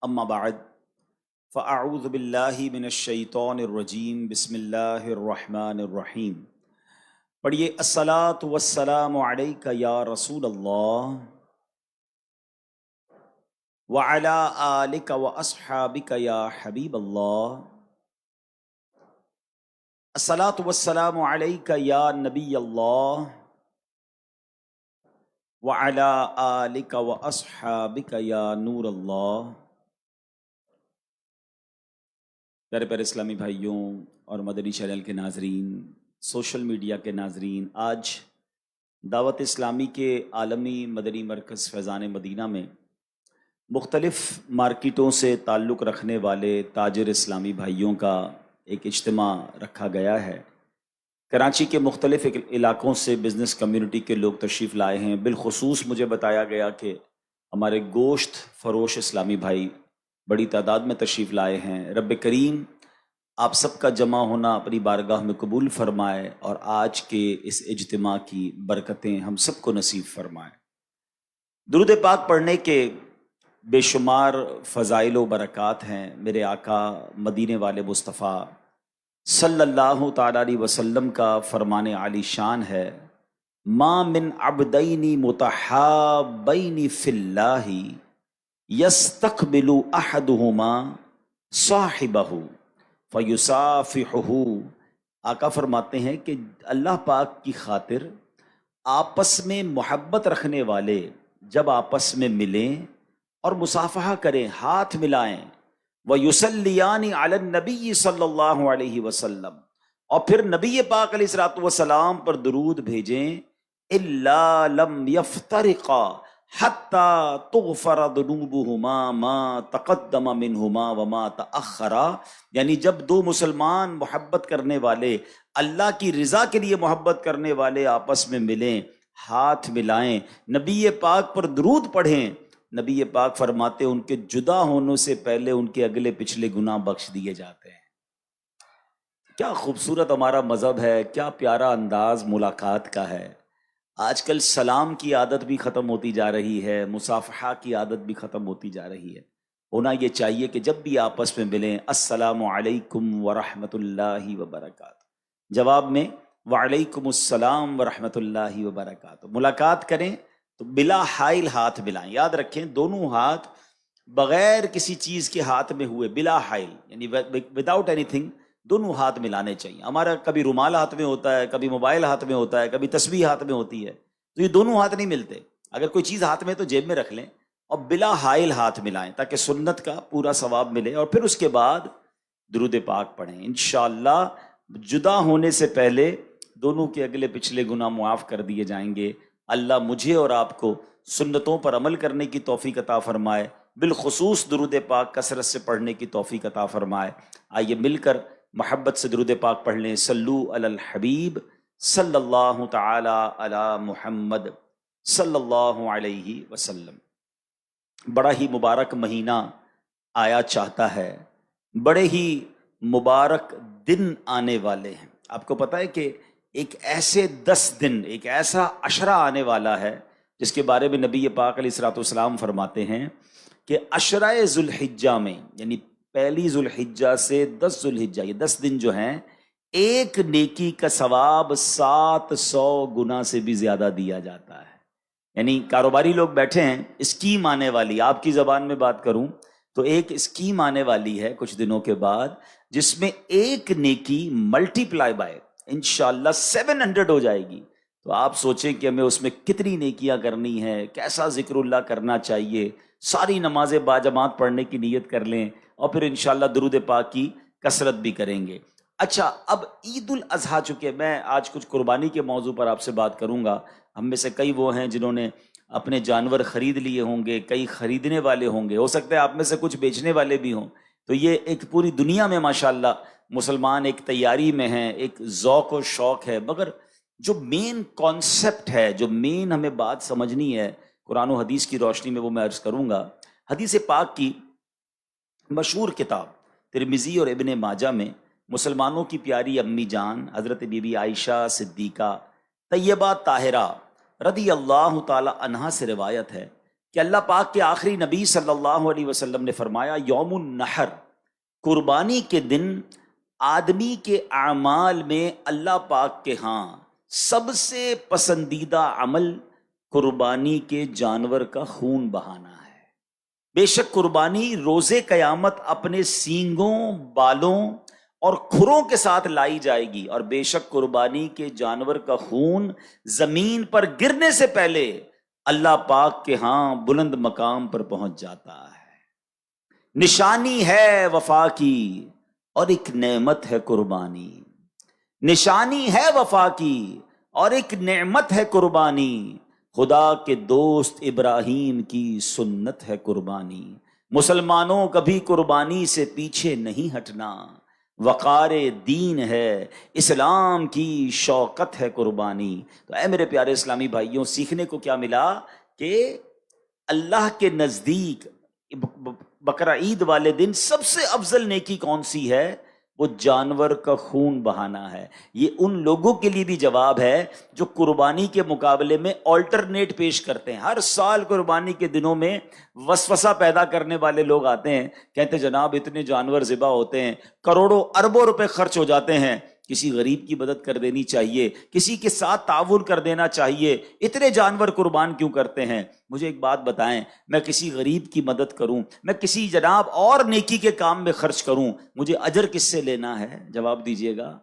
اما بعد فاعوذ باللہ من الشیطان الرجیم بسم اللہ الرحمن الرحیم. پڑھیے الصلاۃ والسلام علیک یا رسول اللہ وعلی آلک واصحابک یا حبیب اللہ. الصلاۃ والسلام علیک یا نبی اللہ وعلی آلک واصحابک یا نور اللہ. پیارے پیارے اسلامی بھائیوں اور مدنی چینل کے ناظرین، سوشل میڈیا کے ناظرین، آج دعوت اسلامی کے عالمی مدنی مرکز فیضان مدینہ میں مختلف مارکیٹوں سے تعلق رکھنے والے تاجر اسلامی بھائیوں کا ایک اجتماع رکھا گیا ہے. کراچی کے مختلف علاقوں سے بزنس کمیونٹی کے لوگ تشریف لائے ہیں. بالخصوص مجھے بتایا گیا کہ ہمارے گوشت فروش اسلامی بھائی بڑی تعداد میں تشریف لائے ہیں. رب کریم آپ سب کا جمع ہونا اپنی بارگاہ میں قبول فرمائے اور آج کے اس اجتماع کی برکتیں ہم سب کو نصیب فرمائے. درود پاک پڑھنے کے بے شمار فضائل و برکات ہیں. میرے آقا مدینے والے مصطفیٰ صلی اللہ تعالی علیہ وسلم کا فرمان عالی شان ہے، ما من عبدین متحابین فی اللہ یستقبل احدہما صاحبہ فیصافحہ. آقا فرماتے ہیں کہ اللہ پاک کی خاطر آپس میں محبت رکھنے والے جب آپس میں ملیں اور مصافحہ کریں، ہاتھ ملائیں، وَيُصَلِّيَانِ عَلَى النَّبِيِّ صلی اللہ علیہ وسلم، اور پھر نبی پاک علیہ الصلوۃ والسلام پر درود بھیجیں، إِلَّا لَمْ يَفْتَرِقَا حَتَّى تُغْفَرَ ذُنُوبُهُمَا مَا تَقَدَّمَ مِنْهُمَا وَمَا تَأَخَّرَ. یعنی جب دو مسلمان محبت کرنے والے، اللہ کی رضا کے لیے محبت کرنے والے آپس میں ملیں، ہاتھ ملائیں، نبی پاک پر درود پڑھیں، نبی پاک فرماتے ان کے جدا ہونے سے پہلے ان کے اگلے پچھلے گناہ بخش دیے جاتے ہیں. کیا خوبصورت ہمارا مذہب ہے، کیا پیارا انداز ملاقات کا ہے. آج کل سلام کی عادت بھی ختم ہوتی جا رہی ہے، مصافحہ کی عادت بھی ختم ہوتی جا رہی ہے. ہونا یہ چاہیے کہ جب بھی آپس میں ملیں، السلام علیکم ورحمۃ اللہ وبرکاتہ، جواب میں وعلیکم السلام ورحمۃ اللہ وبرکاتہ. ملاقات کریں تو بلا حائل ہاتھ ملائیں. یاد رکھیں دونوں ہاتھ بغیر کسی چیز کے ہاتھ میں ہوئے، بلا حائل یعنی وداؤٹ اینی تھنگ دونوں ہاتھ ملانے چاہیے. ہمارا کبھی رومال ہاتھ میں ہوتا ہے، کبھی موبائل ہاتھ میں ہوتا ہے، کبھی تسبیح ہاتھ میں ہوتی ہے، تو یہ دونوں ہاتھ نہیں ملتے. اگر کوئی چیز ہاتھ میں تو جیب میں رکھ لیں اور بلا حائل ہاتھ ملائیں تاکہ سنت کا پورا ثواب ملے، اور پھر اس کے بعد درود پاک پڑھیں. انشاءاللہ جدا ہونے سے پہلے دونوں کے اگلے پچھلے گناہ معاف کر دیے جائیں گے. اللہ مجھے اور آپ کو سنتوں پر عمل کرنے کی توفیق عطا فرمائے، بالخصوص درود پاک کثرت سے پڑھنے کی توفیق عطا فرمائے. آئیے مل کر محبت سے درود پاک پڑھ لیں. صلو علی الحبیب صلی اللہ تعالی علی محمد صلی اللہ علیہ وسلم. بڑا ہی مبارک مہینہ آیا چاہتا ہے، بڑے ہی مبارک دن آنے والے ہیں. آپ کو پتہ ہے کہ ایک ایسے 10 دن، ایک ایسا عشرہ آنے والا ہے جس کے بارے میں نبی پاک علیہ الصلوۃ والسلام فرماتے ہیں کہ عشرہ ذوالحجہ میں، یعنی پہلی ذوالحجہ سے 10 ذوالحجہ، یہ 10 دن جو ہیں، ایک نیکی کا ثواب 700 گنا سے بھی زیادہ دیا جاتا ہے. یعنی کاروباری لوگ بیٹھے ہیں، اسکیم آنے والی، آپ کی زبان میں بات کروں تو ایک اسکیم آنے والی ہے کچھ دنوں کے بعد، جس میں ایک نیکی ملٹی پلائی بائی انشاءاللہ 700 ہو جائے گی. تو آپ سوچیں کہ ہمیں اس میں کتنی نیکیاں کرنی ہے، کیسا ذکر اللہ کرنا چاہیے. ساری نمازیں باجماعت پڑھنے کی نیت کر لیں اور پھر انشاءاللہ درود پاک کی کثرت بھی کریں گے. اچھا، اب عید الاضحیٰ، چونکہ میں آج کچھ قربانی کے موضوع پر آپ سے بات کروں گا. ہم میں سے کئی وہ ہیں جنہوں نے اپنے جانور خرید لیے ہوں گے، کئی خریدنے والے ہوں گے، ہو سکتا ہے آپ میں سے کچھ بیچنے والے بھی ہوں. تو یہ ایک پوری دنیا میں ماشاءاللہ مسلمان ایک تیاری میں ہیں، ایک ذوق و شوق ہے. مگر جو مین کانسیپٹ ہے، جو مین ہمیں بات سمجھنی ہے قرآن و حدیث کی روشنی میں، وہ میں عرض کروں گا. حدیث پاک کی مشہور کتاب ترمذی اور ابن ماجہ میں مسلمانوں کی پیاری امی جان حضرت بی بی عائشہ صدیقہ طیبہ طاہرہ رضی اللہ تعالی عنہا سے روایت ہے کہ اللہ پاک کے آخری نبی صلی اللہ علیہ وسلم نے فرمایا یوم النحر، قربانی کے دن آدمی کے اعمال میں اللہ پاک کے ہاں سب سے پسندیدہ عمل قربانی کے جانور کا خون بہانا ہے۔ بے شک قربانی روز قیامت اپنے سینگوں، بالوں اور کھروں کے ساتھ لائی جائے گی، اور بے شک قربانی کے جانور کا خون زمین پر گرنے سے پہلے اللہ پاک کے ہاں بلند مقام پر پہنچ جاتا ہے۔ نشانی ہے وفا کی اور ایک نعمت ہے قربانی، نشانی ہے وفا کی اور ایک نعمت ہے قربانی، خدا کے دوست ابراہیم کی سنت ہے قربانی۔ مسلمانوں کبھی قربانی سے پیچھے نہیں ہٹنا، وقار دین ہے اسلام کی شوکت ہے قربانی۔ تو اے میرے پیارے اسلامی بھائیوں، سیکھنے کو کیا ملا کہ اللہ کے نزدیک بقرہ عید والے دن سب سے افضل نیکی کون سی ہے؟ وہ جانور کا خون بہانا ہے۔ یہ ان لوگوں کے لیے بھی جواب ہے جو قربانی کے مقابلے میں آلٹرنیٹ پیش کرتے ہیں۔ ہر سال قربانی کے دنوں میں وسوسہ پیدا کرنے والے لوگ آتے ہیں، کہتے ہیں جناب اتنے جانور ذبح ہوتے ہیں، کروڑوں اربوں روپے خرچ ہو جاتے ہیں، کسی غریب کی مدد کر دینی چاہیے، کسی کے ساتھ تعاون کر دینا چاہیے، اتنے جانور قربان کیوں کرتے ہیں؟ مجھے ایک بات بتائیں، میں کسی غریب کی مدد کروں، میں کسی جناب اور نیکی کے کام میں خرچ کروں، مجھے اجر کس سے لینا ہے؟ جواب دیجئے گا،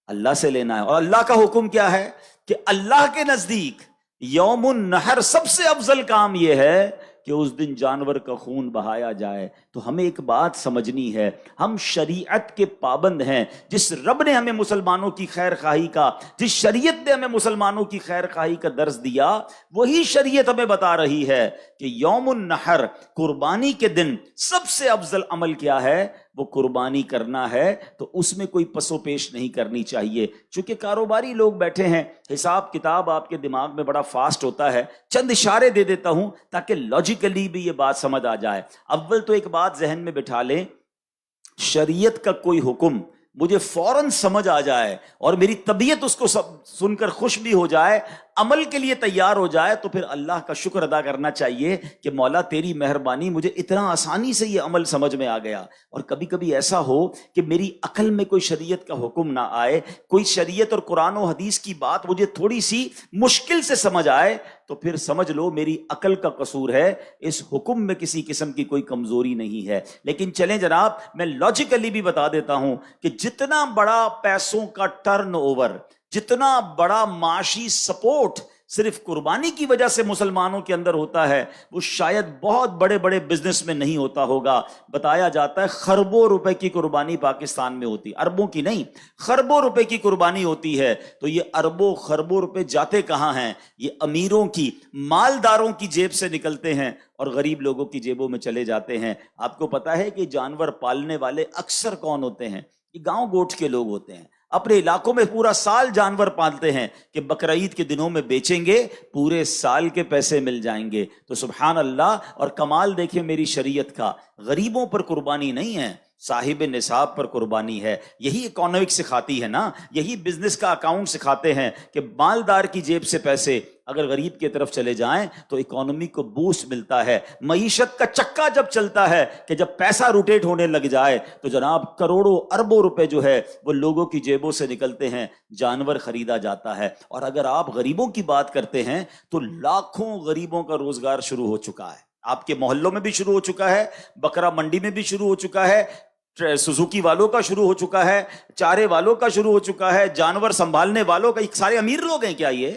اللہ سے لینا ہے۔ اور اللہ کا حکم کیا ہے کہ اللہ کے نزدیک یوم النحر سب سے افضل کام یہ ہے کہ اس دن جانور کا خون بہایا جائے۔ تو ہمیں ایک بات سمجھنی ہے، ہم شریعت کے پابند ہیں۔ جس رب نے ہمیں مسلمانوں کی خیر خواہی کا، جس شریعت نے ہمیں مسلمانوں کی خیر خواہی کا درس دیا، وہی شریعت ہمیں بتا رہی ہے کہ یوم النحر قربانی کے دن سب سے افضل عمل کیا ہے؟ وہ قربانی کرنا ہے۔ تو اس میں کوئی پس و پیش نہیں کرنی چاہیے۔ چونکہ کاروباری لوگ بیٹھے ہیں، حساب کتاب آپ کے دماغ میں بڑا فاسٹ ہوتا ہے، چند اشارے دے دیتا ہوں تاکہ لاجیکلی بھی یہ بات سمجھ آ جائے۔ اول تو ایک بات ذہن میں بٹھا لیں، شریعت کا کوئی حکم مجھے فوراً سمجھ آ جائے اور میری طبیعت اس کو سن کر خوش بھی ہو جائے، عمل کے لیے تیار ہو جائے، تو پھر اللہ کا شکر ادا کرنا چاہیے کہ مولا تیری مہربانی، مجھے اتنا آسانی سے یہ عمل سمجھ میں آ گیا۔ اور کبھی کبھی ایسا ہو کہ میری عقل میں کوئی شریعت کا حکم نہ آئے، کوئی شریعت اور قرآن و حدیث کی بات مجھے تھوڑی سی مشکل سے سمجھ آئے، تو پھر سمجھ لو میری عقل کا قصور ہے، اس حکم میں کسی قسم کی کوئی کمزوری نہیں ہے۔ لیکن چلیں جناب، میں لاجیکلی بھی بتا دیتا ہوں کہ جتنا بڑا پیسوں کا ٹرن اوور، جتنا بڑا معاشی سپورٹ صرف قربانی کی وجہ سے مسلمانوں کے اندر ہوتا ہے، وہ شاید بہت بڑے بڑے بزنس میں نہیں ہوتا ہوگا۔ بتایا جاتا ہے خربوں روپے کی قربانی پاکستان میں ہوتی، اربوں کی نہیں، خربوں روپے کی قربانی ہوتی ہے۔ تو یہ اربوں خربوں روپے جاتے کہاں ہیں؟ یہ امیروں کی، مالداروں کی جیب سے نکلتے ہیں اور غریب لوگوں کی جیبوں میں چلے جاتے ہیں۔ آپ کو پتا ہے کہ جانور پالنے والے اکثر کون ہوتے ہیں؟ یہ گاؤں گوٹ کے لوگ ہوتے ہیں، اپنے علاقوں میں پورا سال جانور پالتے ہیں کہ بقرہ عید کے دنوں میں بیچیں گے، پورے سال کے پیسے مل جائیں گے۔ تو سبحان اللہ، اور کمال دیکھیں میری شریعت کا، غریبوں پر قربانی نہیں ہے، صاحب نصاب پر قربانی ہے۔ یہی اکانومک سکھاتی ہے نا، یہی بزنس کا اکاؤنٹ سکھاتے ہیں کہ مالدار کی جیب سے پیسے اگر غریب کی طرف چلے جائیں تو اکانومی کو بوسٹ ملتا ہے۔ معیشت کا چکا جب چلتا ہے کہ جب پیسہ روٹیٹ ہونے لگ جائے تو جناب کروڑوں اربوں روپے جو ہے وہ لوگوں کی جیبوں سے نکلتے ہیں، جانور خریدا جاتا ہے۔ اور اگر آپ غریبوں کی بات کرتے ہیں تو لاکھوں غریبوں کا روزگار شروع ہو چکا ہے، آپ کے محلوں میں بھی شروع ہو چکا ہے، بکرا منڈی میں بھی شروع ہو چکا ہے، سوزوکی والوں کا شروع ہو چکا ہے، چارے والوں کا شروع ہو چکا ہے، جانور سنبھالنے والوں کا۔ سارے امیر لوگ ہیں کیا یہ؟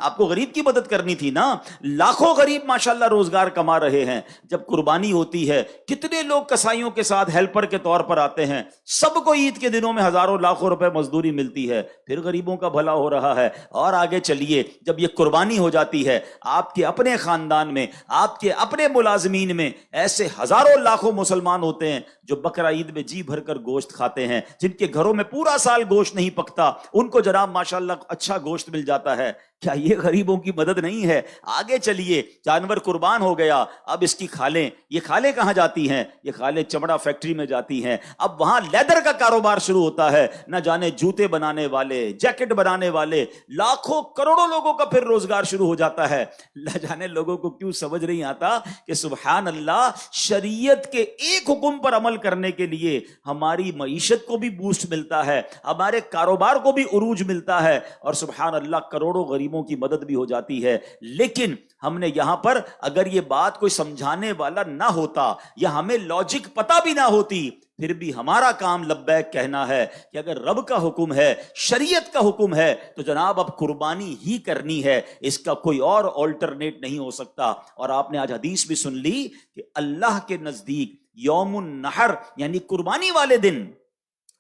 آپ کو غریب کی مدد کرنی تھی نا۔ لاکھوں غریب ماشاءاللہ روزگار کما رہے ہیں۔ جب قربانی ہوتی ہے کتنے لوگ کسائیوں کے ساتھ ہیلپر کے طور پر آتے ہیں، سب کو عید کے دنوں میں ہزاروں لاکھوں روپے مزدوری ملتی ہے، پھر غریبوں کا بھلا ہو رہا ہے۔ اور آگے چلیے، جب یہ قربانی ہو جاتی ہے آپ کے اپنے خاندان میں، آپ کے اپنے ملازمین میں ایسے ہزاروں لاکھوں مسلمان ہوتے ہیں جو بقرہ عید میں جی بھر کر گوشت کھاتے ہیں، جن کے گھروں میں پورا سال گوشت نہیں پکتا، ان کو جناب ماشاءاللہ اچھا گوشت مل جاتا ہے۔ کیا یہ غریبوں کی مدد نہیں ہے؟ آگے چلیے، جانور قربان ہو گیا، اب اس کی کھالیں، یہ کھالیں کہاں جاتی ہیں؟ یہ کھالیں چمڑا فیکٹری میں جاتی ہیں، اب وہاں لیدر کا کاروبار شروع ہوتا ہے، نہ جانے جوتے بنانے والے، جیکٹ بنانے والے، لاکھوں کروڑوں لوگوں کا پھر روزگار شروع ہو جاتا ہے۔ نہ جانے لوگوں کو کیوں سمجھ نہیں آتا کہ سبحان اللہ، شریعت کے ایک حکم پر عمل کرنے کے لیے ہماری معیشت کو بھی بوسٹ ملتا ہے، ہمارے کاروبار کو بھی عروج ملتا ہے، اور سبحان اللہ کروڑوں غریبوں کی مدد بھی ہو جاتی ہے۔ لیکن ہم نے یہاں پر اگر یہ بات کوئی سمجھانے والا نہ ہوتا یا ہمیں لاجک پتہ بھی نہ ہوتی، پھر بھی ہمارا کام لبیک کہنا ہے کہ اگر رب کا حکم ہے، شریعت کا حکم ہے، تو جناب اب قربانی ہی کرنی ہے، اس کا کوئی اور آلٹرنیٹ نہیں ہو سکتا۔ اور آپ نے آج حدیث بھی سن لی کہ اللہ کے نزدیک یوم النحر یعنی قربانی والے دن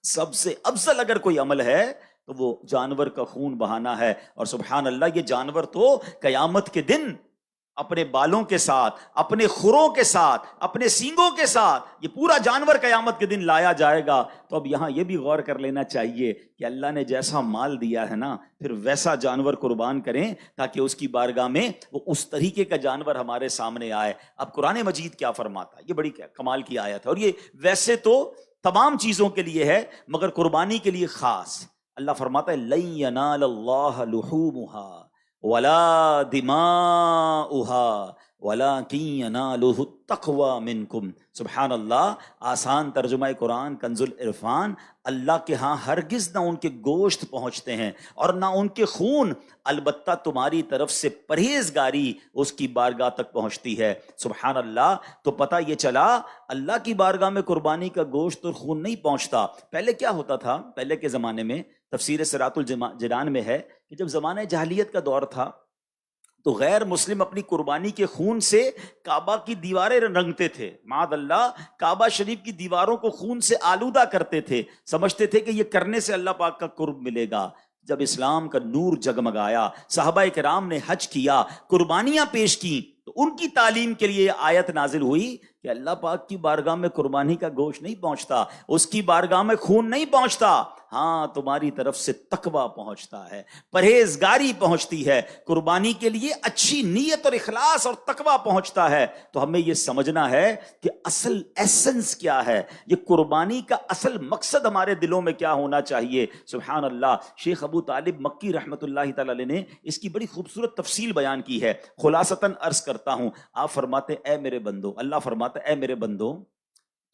سب سے افضل اگر کوئی عمل ہے تو وہ جانور کا خون بہانا ہے۔ اور سبحان اللہ، یہ جانور تو قیامت کے دن اپنے بالوں کے ساتھ، اپنے کھروں کے ساتھ، اپنے سینگوں کے ساتھ یہ پورا جانور قیامت کے دن لایا جائے گا۔ تو اب یہاں یہ بھی غور کر لینا چاہیے کہ اللہ نے جیسا مال دیا ہے نا، پھر ویسا جانور قربان کریں تاکہ اس کی بارگاہ میں وہ اس طریقے کا جانور ہمارے سامنے آئے۔ اب قرآن مجید کیا فرماتا ہے؟ یہ بڑی کمال کی آیت ہے، اور یہ ویسے تو تمام چیزوں کے لیے ہے مگر قربانی کے لیے خاص۔ اللہ فرماتا ہے لن ینال اللہ لحومها ولا دماؤها ولکن ینالہ التقوی منکم۔ سبحان اللہ، آسان ترجمہ قرآن کنز العرفان، اللہ کے ہاں ہرگز نہ ان کے گوشت پہنچتے ہیں اور نہ ان کے خون، البتہ تمہاری طرف سے پرہیزگاری اس کی بارگاہ تک پہنچتی ہے۔ سبحان اللہ، تو پتہ یہ چلا اللہ کی بارگاہ میں قربانی کا گوشت اور خون نہیں پہنچتا۔ پہلے کیا ہوتا تھا؟ پہلے کے زمانے میں تفسیر صراط الجنان میں ہے کہ جب زمانہ جاہلیت کا دور تھا تو غیر مسلم اپنی قربانی کے خون سے کعبہ کی دیواریں رنگتے تھے، معاذ اللہ کعبہ شریف کی دیواروں کو خون سے آلودہ کرتے تھے، سمجھتے تھے کہ یہ کرنے سے اللہ پاک کا قرب ملے گا۔ جب اسلام کا نور جگمگایا، صحابہ کرام نے حج کیا، قربانیاں پیش کی، تو ان کی تعلیم کے لیے آیت نازل ہوئی کہ اللہ پاک کی بارگاہ میں قربانی کا گوشت نہیں پہنچتا، اس کی بارگاہ میں خون نہیں پہنچتا، ہاں تمہاری طرف سے تقویٰ پہنچتا ہے، پرہیزگاری پہنچتی ہے، قربانی کے لیے اچھی نیت اور اخلاص اور تقویٰ پہنچتا ہے۔ تو ہمیں یہ سمجھنا ہے کہ اصل ایسنس کیا ہے، یہ قربانی کا اصل مقصد ہمارے دلوں میں کیا ہونا چاہیے۔ سبحان اللہ، شیخ ابو طالب مکی رحمۃ اللہ تعالی علیہ نے اس کی بڑی خوبصورت تفصیل بیان کی ہے، خلاصتاً عرض کرتا ہوں۔ آپ فرماتے اے میرے بندو، اللہ فرماتا اے میرے بندو،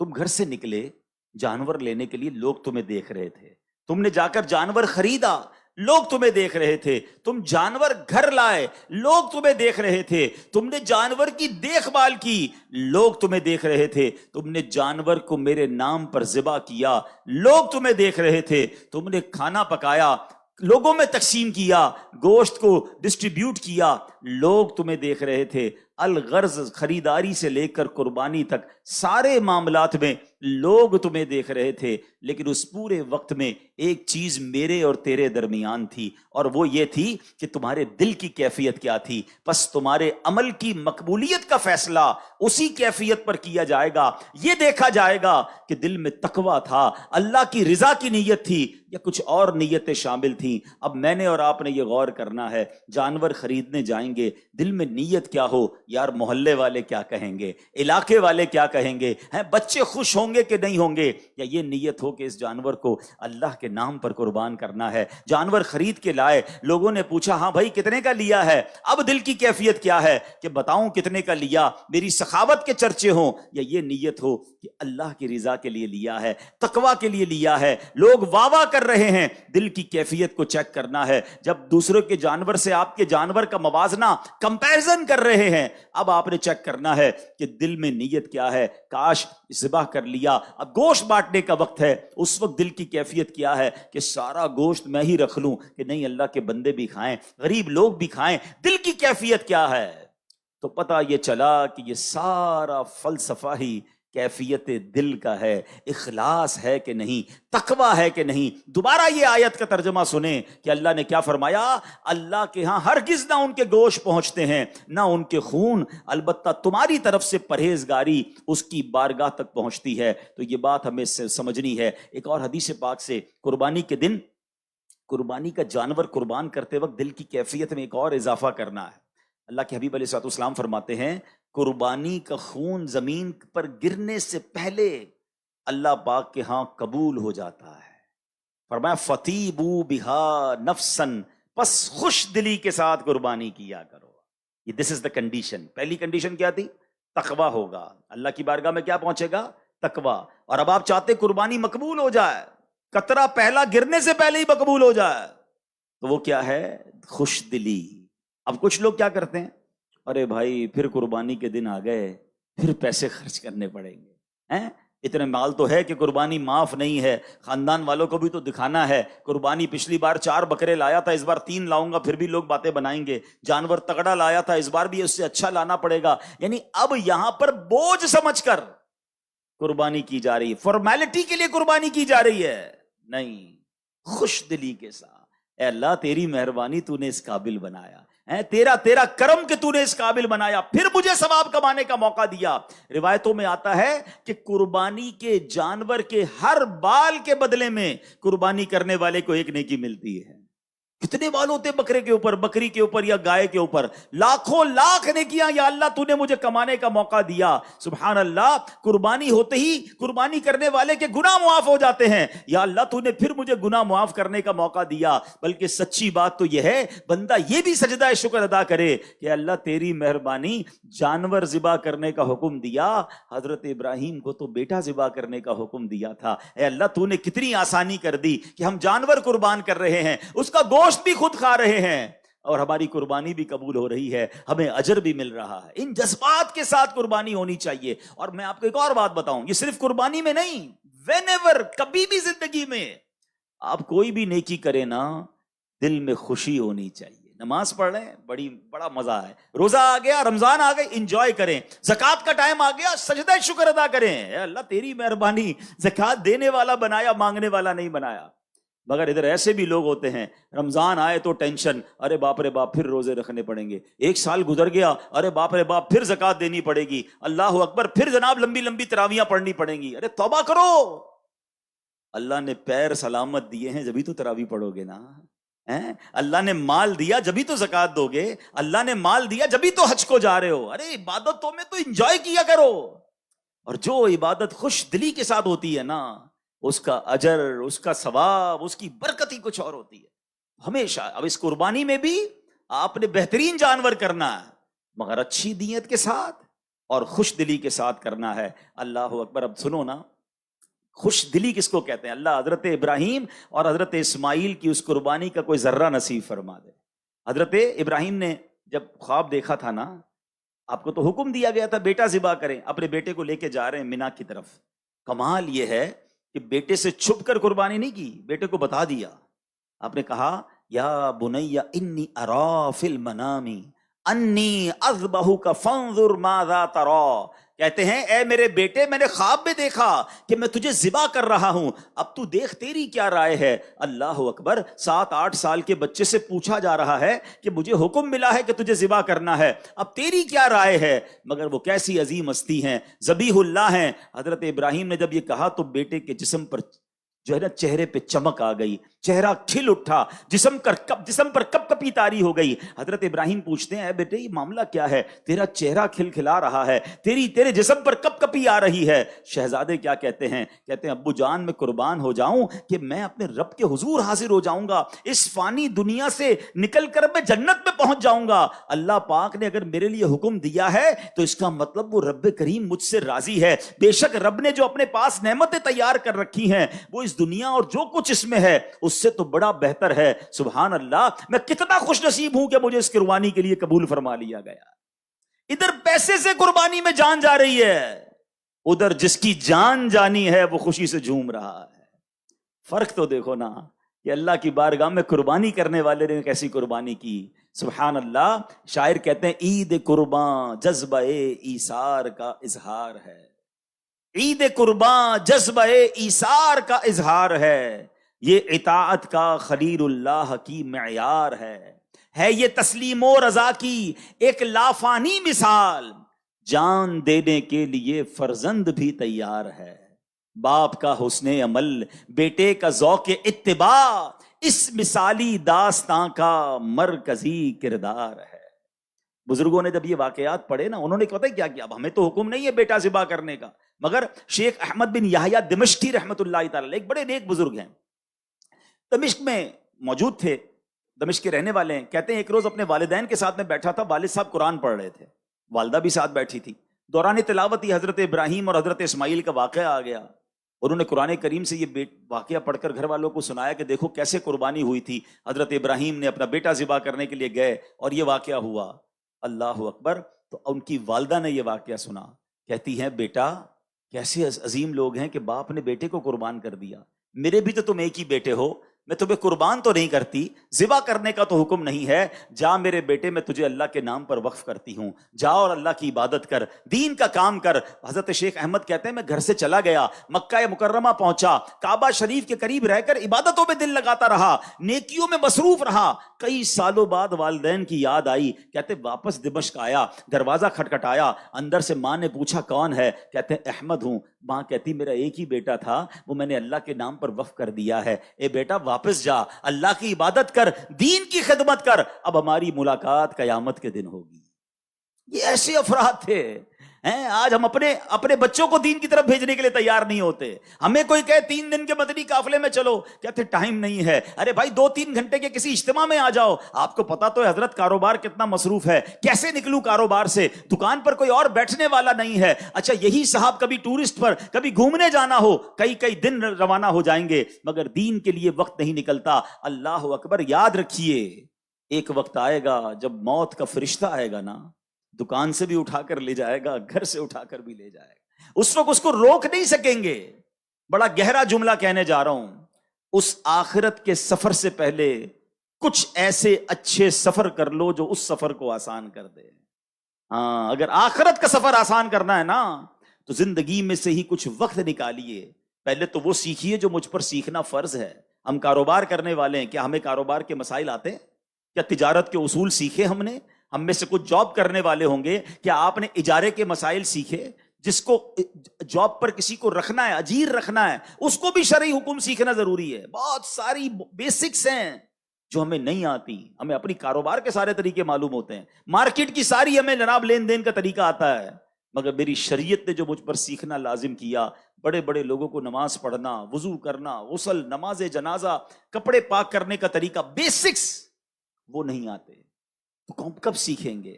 تم گھر سے نکلے جانور لینے کے لیے، لوگ تمہیں دیکھ رہے تھے، تم نے جا کر جانور خریدا، لوگ تمہیں دیکھ رہے تھے، تم جانور گھر لائے، لوگ تمہیں دیکھ رہے تھے، تم نے جانور کی دیکھ بھال کی، لوگ تمہیں دیکھ رہے تھے، تم نے جانور کو میرے نام پر ذبح کیا، لوگ تمہیں دیکھ رہے تھے، تم نے کھانا پکایا، لوگوں میں تقسیم کیا، گوشت کو ڈسٹریبیوٹ کیا، لوگ تمہیں دیکھ رہے تھے۔ الغرض خریداری سے لے کر قربانی تک سارے معاملات میں لوگ تمہیں دیکھ رہے تھے، لیکن اس پورے وقت میں ایک چیز میرے اور تیرے درمیان تھی، اور وہ یہ تھی کہ تمہارے دل کی کیفیت کیا تھی۔ پس تمہارے عمل کی مقبولیت کا فیصلہ اسی کیفیت پر کیا جائے گا، یہ دیکھا جائے گا کہ دل میں تقویٰ تھا، اللہ کی رضا کی نیت تھی یا کچھ اور نیتیں شامل تھیں۔ اب میں نے اور آپ نے یہ غور کرنا ہے، جانور خریدنے جائیں گے، دل میں نیت کیا ہو، یار محلے والے کیا کہیں گے، علاقے والے کیا کہیں گے، ہیں بچے خوش ہوں گے کہ نہیں ہوں گے، یا یہ نیت ہو کہ اس جانور کو اللہ کے نام پر قربان کرنا ہے۔ جانور خرید کے لائے، لوگوں نے پوچھا ہاں بھائی کتنے کا لیا ہے، اب دل کی کیفیت کیا ہے کہ بتاؤں کتنے کا لیا، میری سخاوت کے چرچے ہوں، یا یہ نیت ہو کہ اللہ کی رضا کے لیے لیا ہے، تقویٰ کے لیے لیا ہے، لوگ واہ واہ کر رہے ہیں، دل کی کیفیت کو چیک کرنا ہے۔ جب دوسروں کے جانور سے آپ کے جانور کا موازنہ، کمپیرزن کر رہے ہیں، اب آپ نے چیک کرنا ہے کہ دل میں نیت کیا ہے۔ کاش ذبح کر لیا، اب گوشت بانٹنے کا وقت ہے، اس وقت دل کی کیفیت کیا ہے کہ سارا گوشت میں ہی رکھ لوں کہ نہیں اللہ کے بندے بھی کھائیں، غریب لوگ بھی کھائیں، دل کی کیفیت کیا ہے۔ تو پتہ یہ چلا کہ یہ سارا فلسفہ ہی کیفیت دل کا ہے، اخلاص ہے کہ نہیں، تقویٰ ہے کہ نہیں۔ دوبارہ یہ آیت کا ترجمہ سنیں کہ اللہ نے کیا فرمایا، اللہ کے ہاں ہرگز نہ ان کے گوشت پہنچتے ہیں نہ ان کے خون، البتہ تمہاری طرف سے پرہیزگاری اس کی بارگاہ تک پہنچتی ہے۔ تو یہ بات ہمیں سمجھنی ہے۔ ایک اور حدیث پاک سے قربانی کے دن قربانی کا جانور قربان کرتے وقت دل کی کیفیت میں ایک اور اضافہ کرنا ہے. اللہ کے حبیب علیہ الصلوۃ والسلام فرماتے ہیں قربانی کا خون زمین پر گرنے سے پہلے اللہ پاک کے ہاں قبول ہو جاتا ہے. فرمایا فطیبوا بہا نفسن، پس خوش دلی کے ساتھ قربانی کیا کرو. یہ دس از دا کنڈیشن. پہلی کنڈیشن کیا تھی؟ تقوی ہوگا. اللہ کی بارگاہ میں کیا پہنچے گا؟ تقوی. اور اب آپ چاہتے قربانی مقبول ہو جائے، قطرہ پہلا گرنے سے پہلے ہی مقبول ہو جائے، تو وہ کیا ہے؟ خوش دلی. اب کچھ لوگ کیا کرتے ہیں، ارے بھائی پھر قربانی کے دن آ گئے، پھر پیسے خرچ کرنے پڑیں گے، اتنے مال تو ہے کہ قربانی معاف نہیں ہے، خاندان والوں کو بھی تو دکھانا ہے، قربانی پچھلی بار 4 بکرے لایا تھا، اس بار 3 لاؤں گا، پھر بھی لوگ باتیں بنائیں گے، جانور تگڑا لایا تھا، اس بار بھی اس سے اچھا لانا پڑے گا. یعنی اب یہاں پر بوجھ سمجھ کر قربانی کی جا رہی ہے، فارمیلٹی کے لیے قربانی کی جا رہی ہے. نہیں، خوش دلی کے ساتھ، اے اللہ تیری مہربانی، تو نے اس قابل بنایا، تیرا کرم کہ تو نے اس قابل بنایا، پھر مجھے ثواب کمانے کا موقع دیا. روایتوں میں آتا ہے کہ قربانی کے جانور کے ہر بال کے بدلے میں قربانی کرنے والے کو ایک نیکی ملتی ہے. کتنے بال ہوتے بکرے کے اوپر، بکری کے اوپر یا گائے کے اوپر؟ لاکھوں لاکھ نیکیاں. یا اللہ تو نے مجھے کمانے کا موقع دیا. سبحان اللہ. قربانی ہوتے ہی قربانی کرنے والے کے گناہ معاف ہو جاتے ہیں. یا اللہ تو نے پھر مجھے گناہ معاف کرنے کا موقع دیا. بلکہ سچی بات تو یہ ہے بندہ یہ بھی سجدہ شکر ادا کرے کہ اللہ تیری مہربانی، جانور ذبح کرنے کا حکم دیا، حضرت ابراہیم کو تو بیٹا ذبح کرنے کا حکم دیا تھا. اے اللہ تو نے کتنی آسانی کر دی کہ ہم جانور قربان کر رہے ہیں، اس کا گوشت بھی خود کھا رہے ہیں، اور ہماری قربانی بھی قبول ہو رہی ہے، ہمیں اجر بھی مل رہا ہے. ان جذبات کے ساتھ قربانی ہونی چاہیے. اور میں آپ کو ایک اور بات بتاؤں، یہ صرف قربانی میں نہیں، وین ایور، کبھی بھی زندگی میں آپ کوئی بھی نیکی کریں نا، دل میں خوشی ہونی چاہیے. نماز پڑھ رہے ہیں، بڑا مزہ ہے، روزہ آ گیا، رمضان آ گئی، انجوائے کریں. زکوٰۃ کا ٹائم آ گیا، سجدہ شکر ادا کریں. اے اللہ تیری مہربانی، زکوٰۃ دینے والا بنایا، مانگنے والا نہیں بنایا. مگر ادھر ایسے بھی لوگ ہوتے ہیں، رمضان آئے تو ٹینشن، ارے باپ رے باپ پھر روزے رکھنے پڑیں گے. 1 سال گزر گیا، ارے باپ رے باپ پھر زکوٰۃ دینی پڑے گی، اللہ اکبر، پھر جناب لمبی لمبی تراویحاں پڑھنی پڑیں گی. ارے توبہ کرو، اللہ نے پیر سلامت دیے ہیں جبھی تو تراویح پڑھو گے نا. اللہ نے مال دیا جبھی تو زکوٰۃ دو گے، اللہ نے مال دیا جبھی تو حج کو جا رہے ہو. ارے عبادتوں میں تو انجوائے کیا کرو. اور جو عبادت خوش دلی کے ساتھ ہوتی ہے نا، اس کا اجر، اس کا ثواب، اس کی برکت ہی کچھ اور ہوتی ہے ہمیشہ. اب اس قربانی میں بھی آپ نے بہترین جانور کرنا ہے، مگر اچھی نیت کے ساتھ اور خوش دلی کے ساتھ کرنا ہے. اللہ اکبر. اب سنو نا، خوش دلی کس کو کہتے ہیں؟ اللہ حضرت ابراہیم اور حضرت اسماعیل کی اس قربانی کا کوئی ذرہ نصیب فرما دے. حضرت ابراہیم نے جب خواب دیکھا تھا نا، آپ کو تو حکم دیا گیا تھا بیٹا ذبح کریں، اپنے بیٹے کو لے کے جا رہے ہیں مینا کی طرف. کمال یہ ہے کہ بیٹے سے چھپ کر قربانی نہیں کی، بیٹے کو بتا دیا. آپ نے کہا یا بنی انی ارا فی المنام انی اذبحک فانظر ماذا تری. کہتے ہیں اے میرے بیٹے، میں نے خواب میں دیکھا کہ میں تجھے ذبح کر رہا ہوں، اب تو دیکھ تیری کیا رائے ہے. اللہ اکبر. 7-8 سال کے بچے سے پوچھا جا رہا ہے کہ مجھے حکم ملا ہے کہ تجھے ذبح کرنا ہے، اب تیری کیا رائے ہے. مگر وہ کیسی عظیم ہستی ہیں، ذبیح اللہ ہیں. حضرت ابراہیم نے جب یہ کہا تو بیٹے کے جسم پر جو ہے نا چہرے پہ چمک آ گئی، چہرہ کھل اٹھا، جسم پر کپ کپی طاری ہو گئی. حضرت ابراہیم پوچھتے ہیں اے بیٹے یہ معاملہ کیا ہے، تیرا چہرہ کھل کھلا رہا ہے، تیرے جسم پر کپ کپی آ رہی ہے. شہزادے کیا کہتے ہیں ابو جان میں قربان ہو جاؤں کہ میں اپنے رب کے حضور حاضر ہو جاؤں گا، اس فانی دنیا سے نکل کر میں جنت میں پہنچ جاؤں گا. اللہ پاک نے اگر میرے لیے حکم دیا ہے تو اس کا مطلب وہ رب کریم مجھ سے راضی ہے. بے شک رب نے جو اپنے پاس نعمتیں تیار کر رکھی ہیں وہ اس دنیا اور جو کچھ اس میں ہے اس سے تو بڑا بہتر ہے. سبحان اللہ. میں کتنا خوش نصیب ہوں کہ مجھے اس قربانی کے لیے قبول فرما لیا گیا. ادھر پیسے سے قربانی میں جان جا رہی ہے، ادھر جس کی جان جانی ہے وہ خوشی سے جھوم رہا ہے. فرق تو دیکھو نا کہ اللہ کی بارگاہ میں قربانی کرنے والے نے کیسی قربانی کی. سبحان اللہ. شاعر کہتے ہیں عید قرباں جذبہ ایثار کا اظہار ہے. عید قرباں جذبہ ایثار کا اظہار ہے، یہ اطاعت کا خلیل اللہ کی معیار ہے یہ تسلیم و رضا کی ایک لافانی مثال، جان دینے کے لیے فرزند بھی تیار ہے. باپ کا حسن عمل، بیٹے کا ذوق اتباع، اس مثالی داستاں کا مرکزی کردار ہے۔ بزرگوں نے جب یہ واقعات پڑھے نا، انہوں نے پتہ ہے کیا کیا؟ اب ہمیں تو حکم نہیں ہے بیٹا ذبح کرنے کا، مگر شیخ احمد بن یحییٰ دمشقی رحمۃ اللہ تعالی ایک بڑے نیک بزرگ ہیں، دمشق میں موجود تھے، دمشق کے رہنے والے ہیں۔ کہتے ہیں ایک روز اپنے والدین کے ساتھ میں بیٹھا تھا، والد صاحب قرآن پڑھ رہے تھے، والدہ بھی ساتھ بیٹھی تھی۔ دوران تلاوت ہی حضرت ابراہیم اور حضرت اسماعیل کا واقعہ آ گیا۔ انہوں نے قرآن کریم سے یہ واقعہ پڑھ کر گھر والوں کو سنایا کہ دیکھو کیسے قربانی ہوئی تھی، حضرت ابراہیم نے اپنا بیٹا ذبح کرنے کے لیے گئے اور یہ واقعہ ہوا۔ اللہ اکبر۔ تو ان کی والدہ نے یہ واقعہ سنا، کہتی ہیں بیٹا کیسے عظیم لوگ ہیں کہ باپ نے بیٹے کو قربان کر دیا، میرے بھی تو تم ایک ہی بیٹے ہو، میں تمہیں قربان تو نہیں کرتی، ذبح کرنے کا تو حکم نہیں ہے، جا میرے بیٹے میں تجھے اللہ کے نام پر وقف کرتی ہوں، جا اور اللہ کی عبادت کر، دین کا کام کر۔ حضرت شیخ احمد کہتے ہیں میں گھر سے چلا گیا، مکہ مکرمہ پہنچا، کعبہ شریف کے قریب رہ کر عبادتوں میں دل لگاتا رہا، نیکیوں میں مصروف رہا۔ کئی سالوں بعد والدین کی یاد آئی، کہتے واپس دمشق آیا، دروازہ کھٹکھٹایا، اندر سے ماں نے پوچھا کون ہے؟ کہتے ہیں احمد ہوں۔ ماں کہتی میرا ایک ہی بیٹا تھا، وہ میں نے اللہ کے نام پر وقف کر دیا ہے، اے بیٹا واپس جا، اللہ کی عبادت کر، دین کی خدمت کر، اب ہماری ملاقات قیامت کے دن ہوگی۔ یہ ایسے افراد تھے ہیں۔ آج ہم اپنے بچوں کو دین کی طرف بھیجنے کے لیے تیار نہیں ہوتے۔ ہمیں کوئی کہے 3 دن کے مدنی قافلے میں چلو، کہتے ٹائم نہیں ہے۔ ارے بھائی 2-3 گھنٹے کے کسی اجتماع میں آ جاؤ۔ آپ کو پتا تو ہے حضرت کاروبار کتنا مصروف ہے، کیسے نکلوں کاروبار سے، دکان پر کوئی اور بیٹھنے والا نہیں ہے۔ اچھا یہی صاحب کبھی ٹورسٹ پر کبھی گھومنے جانا ہو، کئی دن روانہ ہو جائیں گے، مگر دین کے لیے وقت نہیں نکلتا۔ اللہ اکبر۔ یاد رکھیے ایک وقت آئے گا جب موت کا فرشتہ آئے گا نا، دکان سے بھی اٹھا کر لے جائے گا، گھر سے اٹھا کر بھی لے جائے گا، اس وقت اس کو روک نہیں سکیں گے۔ بڑا گہرا جملہ کہنے جا رہا ہوں، اس آخرت کے سفر سے پہلے کچھ ایسے اچھے سفر کر لو جو اس سفر کو آسان کر دے۔ ہاں، اگر آخرت کا سفر آسان کرنا ہے نا تو زندگی میں سے ہی کچھ وقت نکالیے، پہلے تو وہ سیکھیے جو مجھ پر سیکھنا فرض ہے۔ ہم کاروبار کرنے والے ہیں، کیا ہمیں کاروبار کے مسائل آتے ہیں؟ کیا تجارت کے اصول سیکھے ہم نے؟ ہم میں سے کچھ جاب کرنے والے ہوں گے، کیا آپ نے اجارے کے مسائل سیکھے؟ جس کو جاب پر کسی کو رکھنا ہے، اجیر رکھنا ہے، اس کو بھی شرعی حکم سیکھنا ضروری ہے۔ بہت ساری بیسکس ہیں جو ہمیں نہیں آتی۔ ہمیں اپنی کاروبار کے سارے طریقے معلوم ہوتے ہیں، مارکیٹ کی ساری ہمیں جناب لین دین کا طریقہ آتا ہے، مگر میری شریعت نے جو مجھ پر سیکھنا لازم کیا، بڑے بڑے لوگوں کو نماز پڑھنا، وضو کرنا، غسل، نماز جنازہ، کپڑے پاک کرنے کا طریقہ، بیسکس وہ نہیں آتے، تو کب سیکھیں گے؟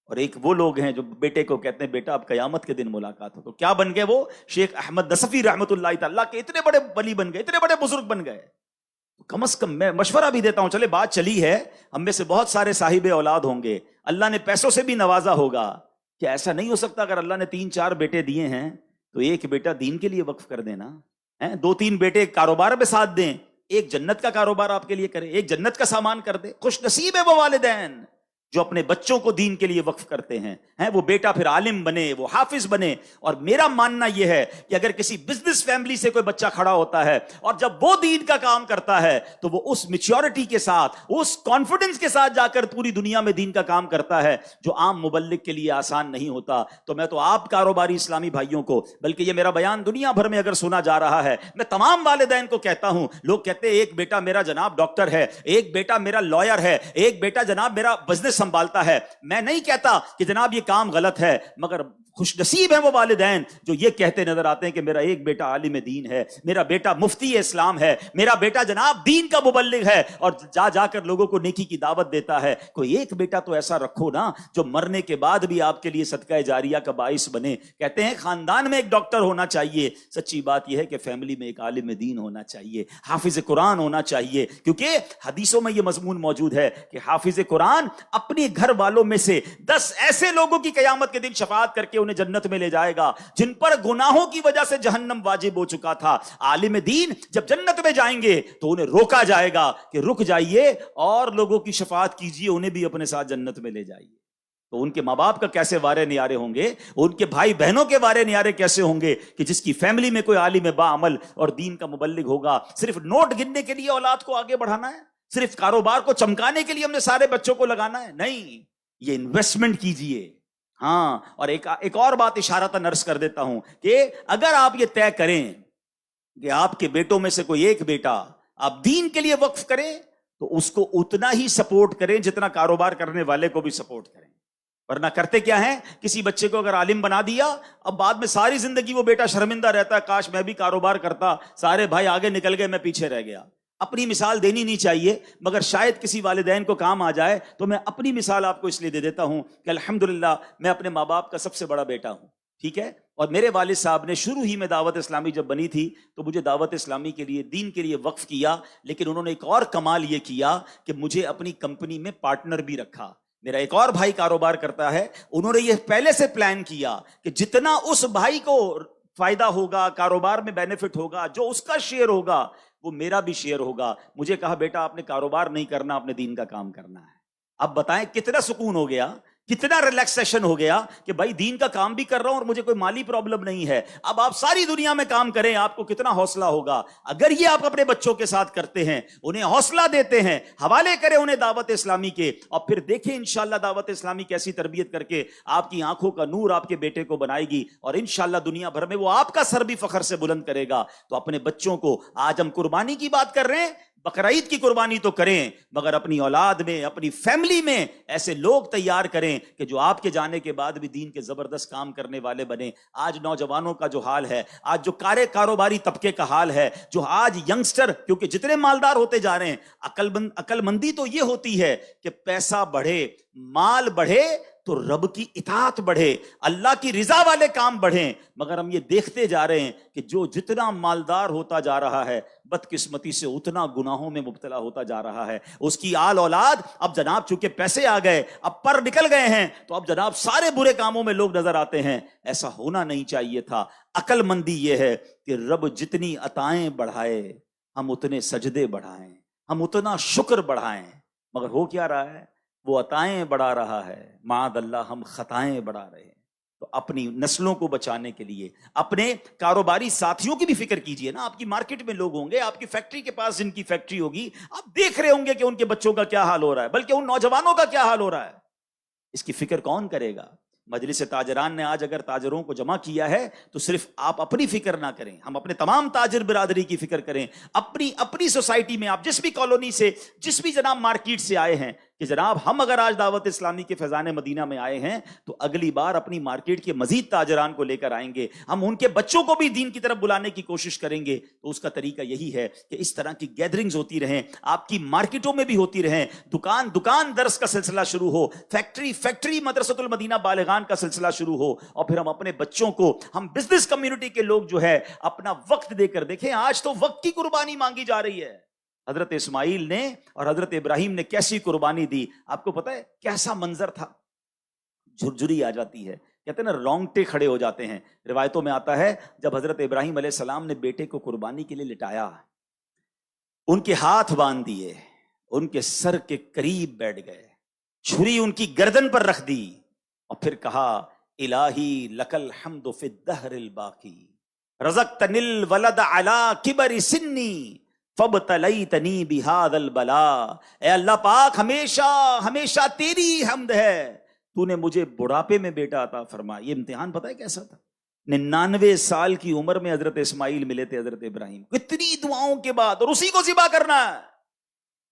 اور ایک وہ لوگ ہیں جو بیٹے کو کہتے ہیں بیٹا اب قیامت کے دن ملاقات ہو، تو کیا بن گئے وہ؟ شیخ احمد نصفی رحمۃ اللہ تعالیٰ کے اتنے بڑے ولی بن گئے، اتنے بڑے بزرگ بن گئے۔ کم از کم میں مشورہ بھی دیتا ہوں، چلے بات چلی ہے، ہم میں سے بہت سارے صاحب اولاد ہوں گے، اللہ نے پیسوں سے بھی نوازا ہوگا، کہ ایسا نہیں ہو سکتا اگر اللہ نے 3-4 بیٹے دیے ہیں تو ایک بیٹا دین کے لیے وقف کر دینا، 2-3 بیٹے کاروبار میں ساتھ دیں، ایک جنت کا کاروبار آپ کے لیے کرے، ایک جنت کا سامان کر دے۔ خوش نصیب ہے وہ والدین جو اپنے بچوں کو دین کے لیے وقف کرتے ہیں، وہ بیٹا پھر عالم بنے، وہ حافظ بنے۔ اور میرا ماننا یہ ہے کہ اگر کسی بزنس فیملی سے کوئی بچہ کھڑا ہوتا ہے اور جب وہ دین کا کام کرتا ہے تو وہ اس میچورٹی کے ساتھ، اس کانفیڈنس کے ساتھ جا کر پوری دنیا میں دین کا کام کرتا ہے جو عام مبلغ کے لیے آسان نہیں ہوتا۔ تو میں تو آپ کاروباری اسلامی بھائیوں کو، بلکہ یہ میرا بیان دنیا بھر میں اگر سنا جا رہا ہے، میں تمام والدین کو کہتا ہوں، لوگ کہتے ہیں ایک بیٹا میرا جناب ڈاکٹر ہے، ایک بیٹا میرا لائر ہے، ایک بیٹا جناب میرا بزنس سنبھالتا ہے۔ میں نہیں کہتا کہ جناب یہ کام غلط ہے، مگر خوش نصیب ہیں وہ والدین جو یہ کہتے نظر آتے ہیں کہ میرا ایک بیٹا عالم دین ہے، میرا بیٹا مفتی اسلام ہے، میرا بیٹا جناب دین کا مبلغ ہے، اور جا کر لوگوں کو نیکی کی دعوت دیتا ہے۔ کوئی ایک بیٹا تو ایسا رکھو نا جو مرنے کے بعد بھی آپ کے لیے صدقہ جاریہ کا باعث بنے۔ کہتے ہیں خاندان میں ایک ڈاکٹر ہونا چاہیے، سچی بات یہ ہے کہ فیملی میں ایک عالم دین ہونا چاہیے، حافظ قرآن ہونا چاہیے، کیونکہ حدیثوں میں یہ مضمون موجود ہے کہ حافظ قرآن اپنے گھر والوں میں سے 10 ایسے لوگوں کی قیامت کے دن شفاعت کر کے انہیں جنت میں لے جائے گا جن پر گناہوں کی وجہ سے جہنم واجب ہو چکا تھا۔ عالم دین جب جنت میں جائیں گے تو انہیں روکا جائے گا کہ رک جائیے اور لوگوں کی شفاعت کیجیے، انہیں بھی اپنے ساتھ جنت میں لے جائیے۔ تو ان کے ماں باپ کا کیسے وارے نیارے ہوں گے، ان کے بھائی بہنوں کے وارے نیارے کیسے ہوں گے کہ جس کی فیملی میں کوئی عالم با عمل اور دین کا مبلغ ہوگا۔ صرف نوٹ گننے کے لیے اولاد کو آگے بڑھانا ہے، صرف کاروبار کو چمکانے کے لیے ہم نے سارے بچوں کو لگانا ہے؟ نہیں، یہ انویسٹمنٹ کیجئے۔ ہاں، اور ایک اور بات اشارتاً عرض کر دیتا ہوں کہ اگر آپ یہ طے کریں کہ آپ کے بیٹوں میں سے کوئی ایک بیٹا آپ دین کے لیے وقف کریں تو اس کو اتنا ہی سپورٹ کریں جتنا کاروبار کرنے والے کو بھی سپورٹ کریں. ورنہ کرتے کیا ہیں, کسی بچے کو اگر عالم بنا دیا, اب بعد میں ساری زندگی وہ بیٹا شرمندہ رہتا ہے, کاش میں بھی کاروبار کرتا, سارے بھائی آگے نکل گئے, میں پیچھے رہ گیا. اپنی مثال دینی نہیں چاہیے, مگر شاید کسی والدین کو کام آ جائے تو میں اپنی مثال آپ کو اس لیے دے دیتا ہوں کہ الحمدللہ میں اپنے ماں باپ کا سب سے بڑا بیٹا ہوں, ٹھیک ہے. اور میرے والد صاحب نے شروع ہی میں دعوت اسلامی جب بنی تھی تو مجھے دعوت اسلامی کے لیے, دین کے لیے وقف کیا, لیکن انہوں نے ایک اور کمال یہ کیا کہ مجھے اپنی کمپنی میں پارٹنر بھی رکھا. میرا ایک اور بھائی کاروبار کرتا ہے, انہوں نے یہ پہلے سے پلان کیا کہ جتنا اس بھائی کو فائدہ ہوگا, کاروبار میں بینیفٹ ہوگا, جو اس کا شیئر ہوگا وہ میرا بھی شیئر ہوگا. مجھے کہا بیٹا آپ نے کاروبار نہیں کرنا, اپنے دین کا کام کرنا ہے. اب بتائیں کتنا سکون ہو گیا, کتنا ریلیکسیشن ہو گیا کہ بھائی دین کا کام بھی کر رہا ہوں اور مجھے کوئی مالی پرابلم نہیں ہے. اب آپ ساری دنیا میں کام کریں, آپ کو کتنا حوصلہ ہوگا. اگر یہ آپ اپنے بچوں کے ساتھ کرتے ہیں, انہیں حوصلہ دیتے ہیں, حوالے کریں انہیں دعوت اسلامی کے, اور پھر دیکھیں انشاءاللہ دعوت اسلامی کیسی تربیت کر کے آپ کی آنکھوں کا نور آپ کے بیٹے کو بنائے گی, اور انشاءاللہ دنیا بھر میں وہ آپ کا سر بھی فخر سے بلند کرے گا. تو اپنے بچوں کو, آج ہم قربانی کی بات کر رہے ہیں, بقرعید کی قربانی تو کریں, مگر اپنی اولاد میں, اپنی فیملی میں ایسے لوگ تیار کریں کہ جو آپ کے جانے کے بعد بھی دین کے زبردست کام کرنے والے بنے. آج نوجوانوں کا جو حال ہے, آج جو کاروباری طبقے کا حال ہے, جو آج ینگسٹر, کیونکہ جتنے مالدار ہوتے جا رہے ہیں, عقل مندی تو یہ ہوتی ہے کہ پیسہ بڑھے, مال بڑھے تو رب کی اطاعت بڑھے, اللہ کی رضا والے کام بڑھیں. مگر ہم یہ دیکھتے جا رہے ہیں کہ جو جتنا مالدار ہوتا جا رہا ہے, بدقسمتی سے اتنا گناہوں میں مبتلا ہوتا جا رہا ہے. اس کی آل اولاد اب جناب چونکہ پیسے آ گئے, اب پر نکل گئے ہیں, تو اب جناب سارے برے کاموں میں لوگ نظر آتے ہیں. ایسا ہونا نہیں چاہیے تھا. عقل مندی یہ ہے کہ رب جتنی عطائیں بڑھائے ہم اتنے سجدے بڑھائیں, ہم اتنا شکر بڑھائیں. مگر ہو کیا رہا ہے, وہ عطائیں بڑھا رہا ہے, معاذ اللہ ہم خطائیں بڑھا رہے ہیں. تو اپنی نسلوں کو بچانے کے لیے اپنے کاروباری ساتھیوں کی بھی فکر کیجئے نا. آپ کی مارکیٹ میں لوگ ہوں گے, آپ کی فیکٹری کے پاس جن کی فیکٹری ہوگی, آپ دیکھ رہے ہوں گے کہ ان کے بچوں کا کیا حال ہو رہا ہے, بلکہ ان نوجوانوں کا کیا حال ہو رہا ہے. اس کی فکر کون کرے گا؟ مجلس تاجران نے آج اگر تاجروں کو جمع کیا ہے تو صرف آپ اپنی فکر نہ کریں, ہم اپنے تمام تاجر برادری کی فکر کریں. اپنی سوسائٹی میں آپ جس بھی کالونی سے, جس بھی جناب مارکیٹ سے آئے ہیں, کہ جناب ہم اگر آج دعوت اسلامی کے فیضان مدینہ میں آئے ہیں تو اگلی بار اپنی مارکیٹ کے مزید تاجران کو لے کر آئیں گے, ہم ان کے بچوں کو بھی دین کی طرف بلانے کی کوشش کریں گے. تو اس کا طریقہ یہی ہے کہ اس طرح کی گیدرنگز ہوتی رہیں, آپ کی مارکیٹوں میں بھی ہوتی رہیں, دکان درس کا سلسلہ شروع ہو, فیکٹری مدرسۃ المدینہ بالغان کا سلسلہ شروع ہو, اور پھر ہم اپنے بچوں کو, ہم بزنس کمیونٹی کے لوگ جو ہے اپنا وقت دے کر دیکھیں. آج تو وقت کی قربانی مانگی جا رہی ہے. حضرت اسماعیل نے اور حضرت ابراہیم نے کیسی قربانی دی, آپ کو پتہ ہے کیسا منظر تھا, جھرجھری آ جاتی ہے, کہتے ہیں نا رونگٹے کھڑے ہو جاتے ہیں. روایتوں میں آتا ہے جب حضرت ابراہیم علیہ السلام نے بیٹے کو قربانی کے لیے لٹایا, ان کے ہاتھ باندھ دیے, ان کے سر کے قریب بیٹھ گئے, چھری ان کی گردن پر رکھ دی, اور پھر کہا الہی لک الحمد فی الدہر الباقی رزقتنی الولد علی کبر سنی فابتلیتنی بہذا البلاء. اے اللہ پاک ہمیشہ تیری حمد ہے, تو نے مجھے بڑھاپے میں بیٹا عطا فرمایا. یہ امتحان پتہ ہے کیسا تھا, 99 سال کی عمر میں حضرت اسماعیل ملے تھے حضرت ابراہیم, کتنی دعاؤں کے بعد, اور اسی کو ذبح کرنا ہے.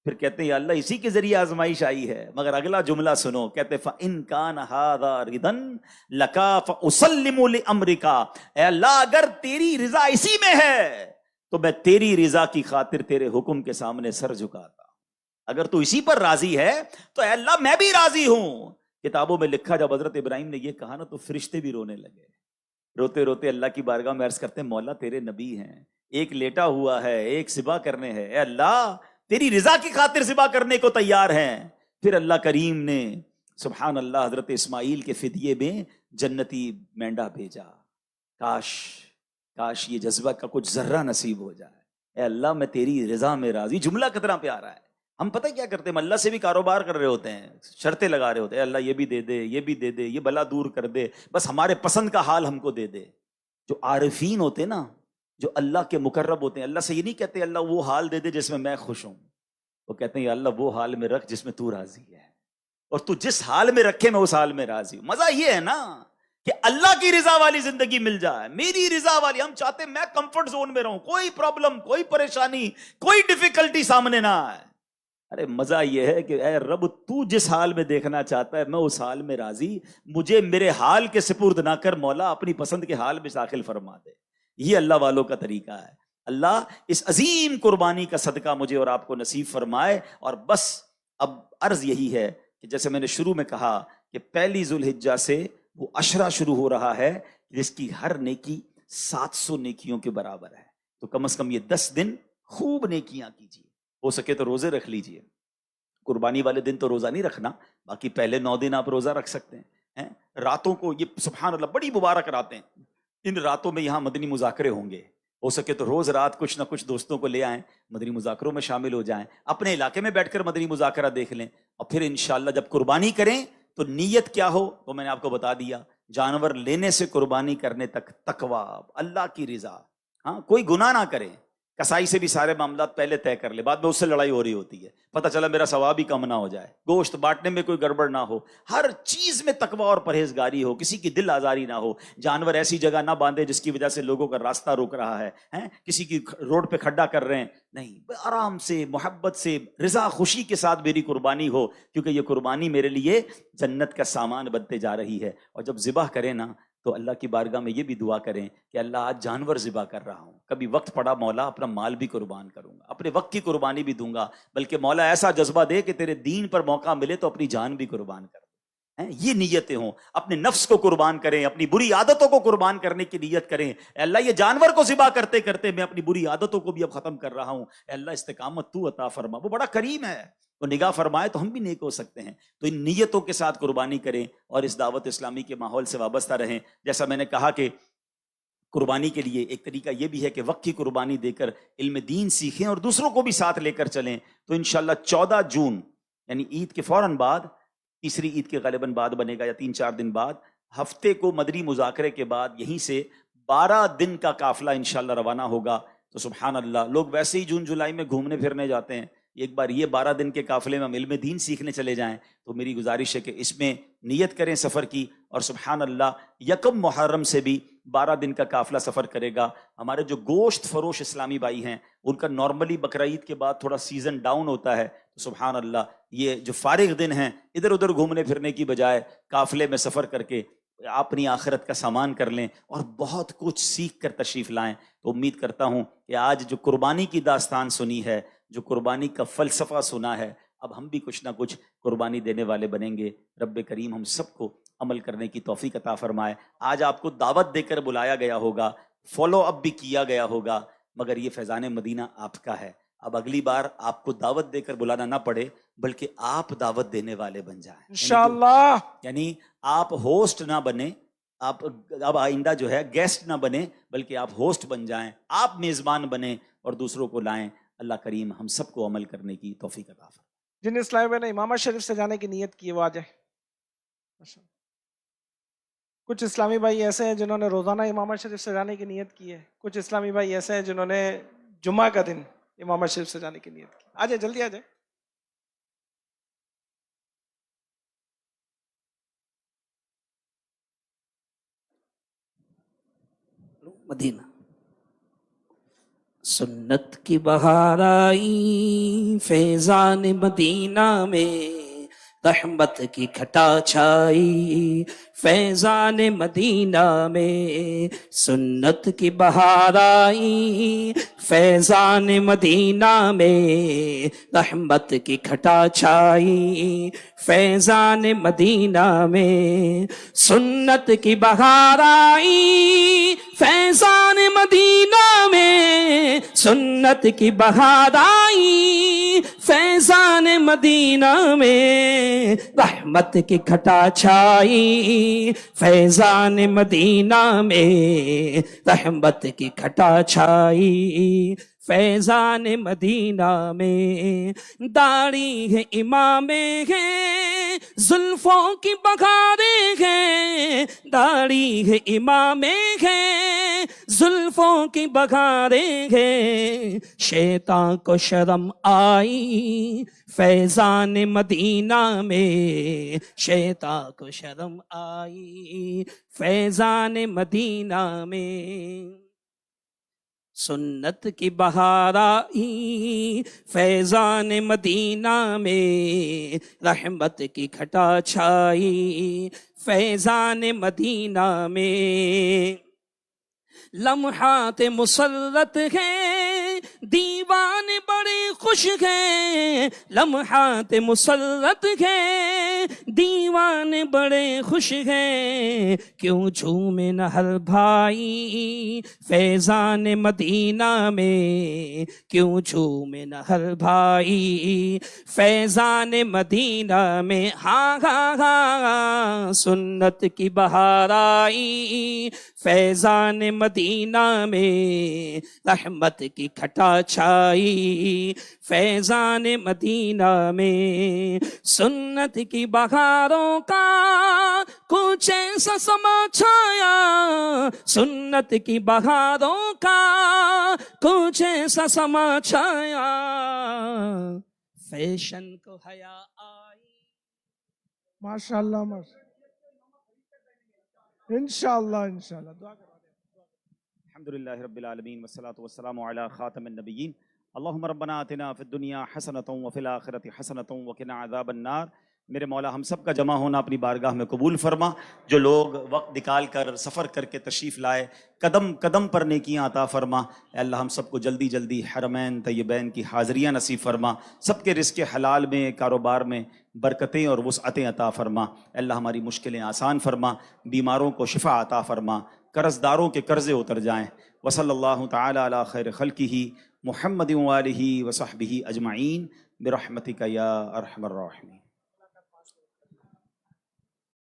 پھر کہتے ہیں یا اللہ اسی کے ذریعے آزمائش آئی ہے. مگر اگلا جملہ سنو, کہتے فَإِن كَانَ هَذَا رِضًا لَكَ فَأُسَلِّمُ لِأَمْرِكَ, اے اللہ اگر تیری رضا اسی میں ہے تو میں تیری رضا کی خاطر تیرے حکم کے سامنے سر جھکاتا. اگر تو اسی پر راضی ہے تو اے اللہ میں بھی راضی ہوں. کتابوں میں لکھا جب حضرت ابراہیم نے یہ کہا نا تو فرشتے بھی رونے لگے, روتے روتے اللہ کی بارگاہ میں عرض کرتے ہیں مولا تیرے نبی ہیں, ایک لیٹا ہوا ہے, ایک ذبح کرنے ہے, اے اللہ تیری رضا کی خاطر ذبح کرنے کو تیار ہیں. پھر اللہ کریم نے سبحان اللہ حضرت اسماعیل کے فدیے میں جنتی مینڈا بھیجا. کاش یہ جذبہ کا کچھ ذرہ نصیب ہو جائے. اے اللہ میں تیری رضا میں راضی. جملہ کتنا پیارا ہے. ہم پتہ کیا کرتے ہیں, اللہ سے بھی کاروبار کر رہے ہوتے ہیں, شرطیں لگا رہے ہوتے ہیں, اے اللہ یہ بھی دے دے, یہ بھی دے دے, یہ بلا دور کر دے, بس ہمارے پسند کا حال ہم کو دے دے. جو عارفین ہوتے ہیں نا, جو اللہ کے مقرب ہوتے ہیں, اللہ سے یہ نہیں کہتے اللہ وہ حال دے دے جس میں خوش ہوں, وہ کہتے ہیں یا اللہ وہ حال میں رکھ جس میں تو راضی ہے, اور تو جس حال میں رکھے میں اس حال میں راضی ہوں. مزہ یہ ہے نا کہ اللہ کی رضا والی زندگی مل جائے, میری رضا والی. ہم چاہتے ہیں میں کمفرٹ زون میں رہوں, کوئی پرابلم, کوئی پریشانی, کوئی ڈیفیکلٹی سامنے نہ آئے. ارے مزہ یہ ہے کہ اے رب تو جس حال میں دیکھنا چاہتا ہے میں اس حال میں راضی, مجھے میرے حال کے سپرد نہ کر مولا, اپنی پسند کے حال میں داخل فرما دے. یہ اللہ والوں کا طریقہ ہے. اللہ اس عظیم قربانی کا صدقہ مجھے اور آپ کو نصیب فرمائے. اور بس اب عرض یہی ہے کہ جیسے میں نے شروع میں کہا کہ پہلی ذوالحجہ سے وہ عشرہ شروع ہو رہا ہے جس کی ہر نیکی 700 نیکیوں کے برابر ہے. تو کم از کم یہ 10 دن خوب نیکیاں کیجیے, ہو سکے تو روزے رکھ لیجیے. قربانی والے دن تو روزہ نہیں رکھنا, باقی پہلے 9 دن آپ روزہ رکھ سکتے ہیں. راتوں کو یہ سبحان اللہ بڑی مبارک راتیں, ان راتوں میں یہاں مدنی مذاکرے ہوں گے. ہو سکے تو روز رات کچھ نہ کچھ دوستوں کو لے آئیں, مدنی مذاکروں میں شامل ہو جائیں, اپنے علاقے میں بیٹھ کر مدنی مذاکرہ دیکھ لیں. اور پھر انشاءاللہ جب قربانی کریں تو نیت کیا ہو تو میں نے آپ کو بتا دیا. جانور لینے سے قربانی کرنے تک تقویٰ, اللہ کی رضا, ہاں کوئی گناہ نہ کریں. کسائی سے بھی سارے معاملات پہلے طے کر لے, بعد میں اس سے لڑائی ہو رہی ہوتی ہے, پتہ چلا میرا ثواب ہی کم نہ ہو جائے. گوشت بانٹنے میں کوئی گڑبڑ نہ ہو, ہر چیز میں تقویٰ اور پرہیزگاری ہو, کسی کی دل آزاری نہ ہو. جانور ایسی جگہ نہ باندھے جس کی وجہ سے لوگوں کا راستہ روک رہا ہے, کسی کی روڈ پہ کھڈا کر رہے ہیں. نہیں, آرام سے, محبت سے, رضا خوشی کے ساتھ میری قربانی ہو, کیونکہ یہ قربانی میرے لیے جنت کا سامان بنتے جا رہی ہے. اور جب ذبح کریں نا تو اللہ کی بارگاہ میں یہ بھی دعا کریں کہ اللہ آج جانور ذبح کر رہا ہوں, کبھی وقت پڑا مولا اپنا مال بھی قربان کروں گا, اپنے وقت کی قربانی بھی دوں گا, بلکہ مولا ایسا جذبہ دے کہ تیرے دین پر موقع ملے تو اپنی جان بھی قربان کر دیں. یہ نیتیں ہوں. اپنے نفس کو قربان کریں, اپنی بری عادتوں کو قربان کرنے کی نیت کریں. اے اللہ یہ جانور کو ذبح کرتے کرتے میں اپنی بری عادتوں کو بھی اب ختم کر رہا ہوں. اے اللہ استقامت تو عطا فرما, وہ بڑا کریم ہے, وہ نگاہ فرمائے تو ہم بھی نیک ہو سکتے ہیں. تو ان نیتوں کے ساتھ قربانی کریں اور اس دعوت اسلامی کے ماحول سے وابستہ رہیں. جیسا میں نے کہا کہ قربانی کے لیے ایک طریقہ یہ بھی ہے کہ وقت کی قربانی دے کر علم دین سیکھیں اور دوسروں کو بھی ساتھ لے کر چلیں. تو انشاءاللہ 14 جون یعنی عید کے فوراً بعد, تیسری عید کے غالباً بعد بنے گا یا 3-4 دن بعد, ہفتے کو مدنی مذاکرے کے بعد یہیں سے 12 دن کا قافلہ انشاءاللہ روانہ ہوگا. تو سبحان اللہ, لوگ ویسے ہی جون جولائی میں گھومنے پھرنے جاتے ہیں, ایک بار یہ 12 دن کے قافلے میں ہم علم دین سیکھنے چلے جائیں. تو میری گزارش ہے کہ اس میں نیت کریں سفر کی, اور سبحان اللہ 1 محرم سے بھی 12 دن کا قافلہ سفر کرے گا. ہمارے جو گوشت فروش اسلامی بھائی ہیں ان کا نارملی بقرعید کے بعد تھوڑا سیزن ڈاؤن ہوتا ہے. تو سبحان اللہ یہ جو فارغ دن ہیں ادھر ادھر گھومنے پھرنے کی بجائے قافلے میں سفر کر کے اپنی آخرت کا سامان کر لیں اور بہت کچھ سیکھ کر تشریف لائیں. تو امید کرتا ہوں کہ آج جو قربانی کی داستان سنی ہے, جو قربانی کا فلسفہ سنا ہے, اب ہم بھی کچھ نہ کچھ قربانی دینے والے بنیں گے. رب کریم ہم سب کو عمل کرنے کی توفیق عطا فرمائے. آج آپ کو دعوت دے کر بلایا گیا ہوگا, فالو اپ بھی کیا گیا ہوگا, مگر یہ فیضان مدینہ آپ کا ہے. اب اگلی بار آپ کو دعوت دے کر بلانا نہ پڑے بلکہ آپ دعوت دینے والے بن جائیں انشاءاللہ. یعنی آپ ہوسٹ نہ بنے, آپ اب آئندہ جو ہے گیسٹ نہ بنے بلکہ آپ ہوسٹ بن جائیں, آپ میزبان بنیں اور دوسروں کو لائیں. اللہ کریم ہم سب کو عمل کرنے کی توفیق عطا فرمائے. جن اسلامی بھائی نے امامہ شریف سے جانے کی نیت کی ہے وہ آ جائے. کچھ اسلامی بھائی ایسے ہیں جنہوں نے روزانہ امامہ شریف سے جانے کی نیت کی ہے. کچھ اسلامی بھائی ایسے ہیں جنہوں نے جمعہ کا دن امامہ شریف سے جانے کی نیت کی. آ جائے, جلدی آ جائے. مدینہ سنت کی بہار آئی فیضان مدینہ میں, رحمت کی گھٹا چھائی فیضان مدینہ میں. سنت کی بہار آئی فیضان مدینہ میں, رحمت کی گھٹا چھائی فیضان مدینہ میں. سنت کی بہار آئی فیضان مدینہ میں, سنت کی بہار آئی فیضان مدینہ میں. رحمت کی گھٹا چھائی فیضان مدینہ میں, رحمت کی گھٹا چھائی فیضان مدینہ میں، داڑھی ہے امام ہے، زلفوں کی بخاریں ہیں، داڑھی ہے امام ہے، زلفوں کی بخاریں ہیں، شیطان کو شرم آئی فیضان مدینہ میں، شیطان کو شرم آئی فیضان مدینہ میں، سنت کی بہار آئی فیضان مدینہ میں، رحمت کی گھٹا چھائی فیضان مدینہ میں، لمحات مسرت ہیں دیوان بڑے خوش ہیں، لمحات مسرت ہیں دیوان بڑے خوش ہیں، کیوں جھومے نہ ہر بھائی فیضان مدینہ میں، کیوں جھومے نہ ہر بھائی فیضان مدینہ میں، ہاں ہاں ہاں سنت کی بہار آئی فیضان مدینہ میں، رحمت کی گھٹا چھائی فیضان مدینہ میں، سنت کی بہاروں کا کچھ ایسا سما چھایا، سنت کی بہاروں کا کچھ ایسا سما چھایا، فیشن کو حیا آئی۔ ماشاء اللہ ماشاء اللہ، انشاءاللہ دعا کرو۔ الحمدللہ رب العالمین والصلاة والسلام علی خاتم النبیین، اللہم ربنا آتنا فی الدنیا حسنۃ وفی الآخرۃ حسنۃ وقنا عذاب النار۔ میرے مولا ہم سب کا جمع ہونا اپنی بارگاہ میں قبول فرما، جو لوگ وقت نکال کر سفر کر کے تشریف لائے، قدم قدم پر نیکیاں عطا فرما۔ اے اللہ ہم سب کو جلدی جلدی حرمین طیبین کی حاضریاں نصیب فرما، سب کے رزق حلال میں، کاروبار میں برکتیں اور وسعتیں عطا فرما۔ اے اللہ ہماری مشکلیں آسان فرما، بیماروں کو شفا عطا فرما، قرض داروں کے قرضے اتر جائیں۔ وصلی اللہ تعالی علی خیر خلقہ محمد وآلہ وصحبہ اجمعین برحمتک یا ارحم الراحمین۔